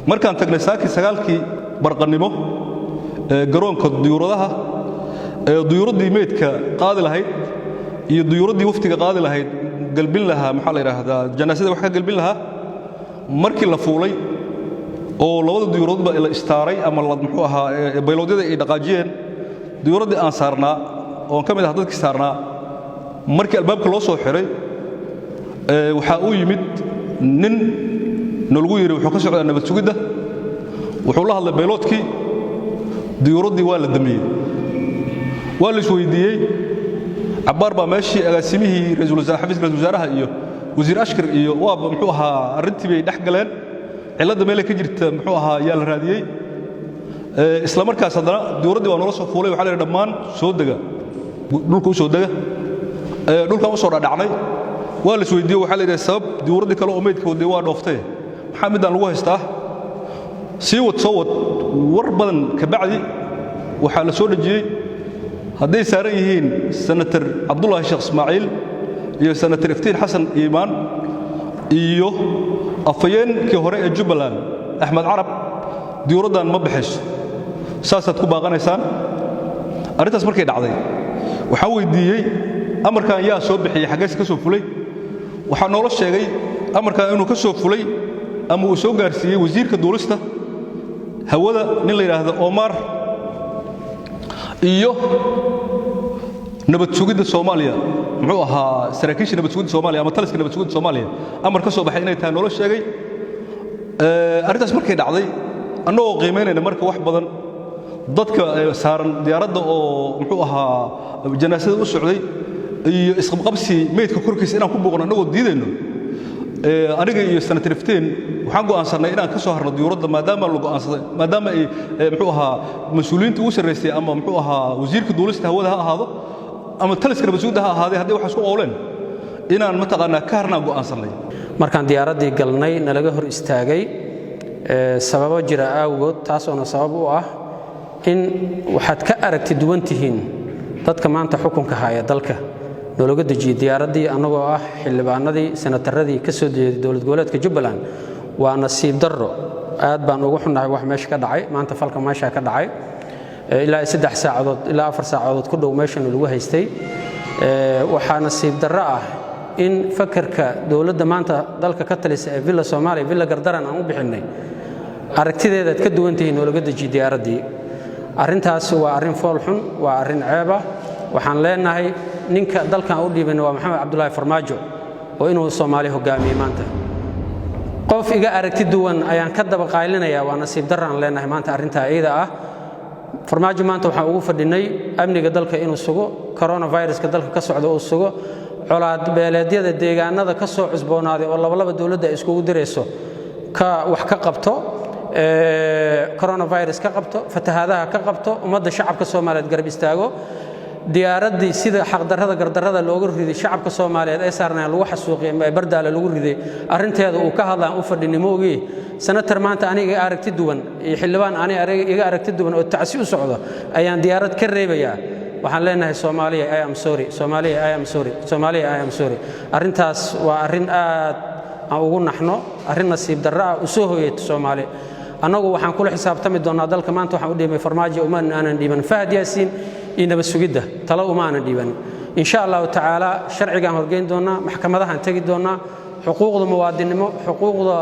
markaan tagnay saaki sagaalkii barqanimo garoonka diyuuradaha diyuuradii meedka qaadi lahayd iyo diyuuradii waftiga qaadi lahayd galbin lahaa maxaa la yiraahdaa janaasada wax ka galbin lahaa markii la fuulay oo labada diyuuradba la istaaray ama muxuu ahaa bayloodyada ay dhaqaajiyeen diyuuradii aan saarnaa oo ka mid ah dadkii saarnaa markii albaabka loo soo xiray waxa uu yimid nin nalagu yiri wuxuu ka socdaa nabad sugidda wuxuu la hadlay bayloodkii diyuuradii waa la damiyey waa la isweydiiyey عبار بماشي أقسمه رئيس الوزراء حفيز رئيس الوزراء إيوه وزير أشكر إيوه ومحوها الرتبة يدحقلين علاد ملك جرت محوها يال هذه إسلام مركز صدرنا ديوردي ونورس فولي وحال الدمان سود دقة نلقو سود دقة نلقو مصور دعني والس ويديو وحال السبب ديوردي كلو أميد كوديوان وفته محمد الله يستاه سيوت صوت وربنا كبعدي وحال سود الجي هذي ساريين سنتر عبد الله الشيخ إسماعيل iyo senator iftiin xasan iimaan iyo afayeen kii hore ee Jubbaland Ahmed Arab diyuuradan ma bixiso saasaad ku baaqanaysaan arintaas markay dhacday waxa weydiiyay amarkan yaa soo bixiyay xagees ka soo fulay waxa noola sheegay amarkan inuu ka soo fulay ama uu soo gaarsiiyay wasiirka duulista hawada nin la yiraahdo Omar iyo nabad sugidda Soomaaliya muxuu ahaa saraakiisha nabad sugidda Soomaaliya ama taliska nabad sugidda Soomaaliya amar ka soo baxay inay tahay nolol sheegay arintaas markay dhacday annagoo qiimeynayna marka wax badan dadka saaran diyaaradda oo muxuu ahaa janaasada u socday iyo isqabqabsi meedka korkiisa inaan ku booqno annagoo diidayno aniga iyo senator iftiin waxaan go'aansanay inaan ka soo harno diyuuradda maadaama la go'aansaday maadaama ay muxuu ahaa mas'uuliyiinta ugu sarreysay ama muxuu ahaa wasiirka duulista hawada ha ahaado ama taliska nabad sugidda ha ahaadee haddii wax isku ooleen inaan mataqaanaa ka harnaa go'aansanay markaan diyaaraddii galnay nalaga hor istaagay sababo jira awgood taasoona sabab u ah in waxaad ka aragti duwan tihiin dadka maanta xukunka haya dalka nologa dejiyay diyaaraddii annagoo ah xildhibaanadii senataradii ka soo jeeday dowlad goboleedka Jubbaland waa nasiib darro aad baan ugu xunnahay wax meesha ka dhacay maanta falka meesha ka dhacay ilaa 3 saacadood ilaa 4 saacadood ku dhow meeshan lagu haystay waxa nasiib darro ah in fakarka dawladda maanta dalka ka talisa ee Villa Soomaaliya Villa Gardaran aan u bixinay aragtideeda ka duwan tahay nologa dejiyay diyaaraddii arintaas waa arin fool xun waa arin ceeb ah waxaan leenahay ninka dalkan u dhiibay waa Maxamed Cabdullaahi Farmaajo oo inuu Soomaaliya hogaamiyo maanta qof iga aragti duwan ayaan ka daba qaylinayaa waa nasiib darran leenahay maanta arinta ayada ah Farmaajo maanta waxaan ugu fadhinay amniga dalka inuu sugo coronavirus-ka dalka ka socdo uu sugo colaad beeleedyada deegaanada ka soo cusboonaaday oo laba dawladda isku direyso ka wax ka qabto coronavirus ka qabto fatahaadaha ka qabto ummadda shacabka Soomaaliyeed garab istaago diyaaradii sida xaqdarrada gardarrada looga riday shacabka Soomaaliyeed ay saarnaan lagu xasuuqay ama bardaala lagu riday arinteeda uu ka hadlaan u fadhinimoogii senator maanta aniga aragti duwan iyo xildhibaan aniga aragti duwan oo tacsi u socdo ayaan diyaarad ka reebayaa waxaan leenahay Soomaaliya I am sorry Soomaaliya I am sorry Soomaaliya I am sorry arintaas waa arin aad aan ugu naxno arin nasiib darro ah u soo hooyay Soomaaliya anagu waxaan kula xisaabtami doonaa dalka maanta waxaan u dhiibay Farmaajo uma aanan dhiiban Fahad Yaasiin iyo nabad sugidda talo uma aanan dhiiban insha Allah ta'ala sharcigan horgeyn doonaa maxkamadahan tagi doonaa xuquuqda muwaadinimo xuquuqda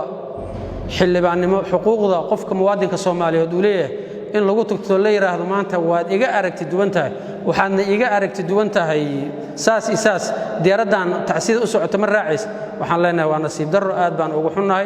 xildhibaannimo xuquuqda qofka muwaadinka Soomaaliyeed uu leeyahay in lagu tagto la yiraahdo maanta waad iga aragti duwan tahay waxaadna iga aragti duwan tahay saas diyaaraddan tacsiid u socoto ma raacis waxaan leenahay waa nasiib darro aad baan ugu xunnahay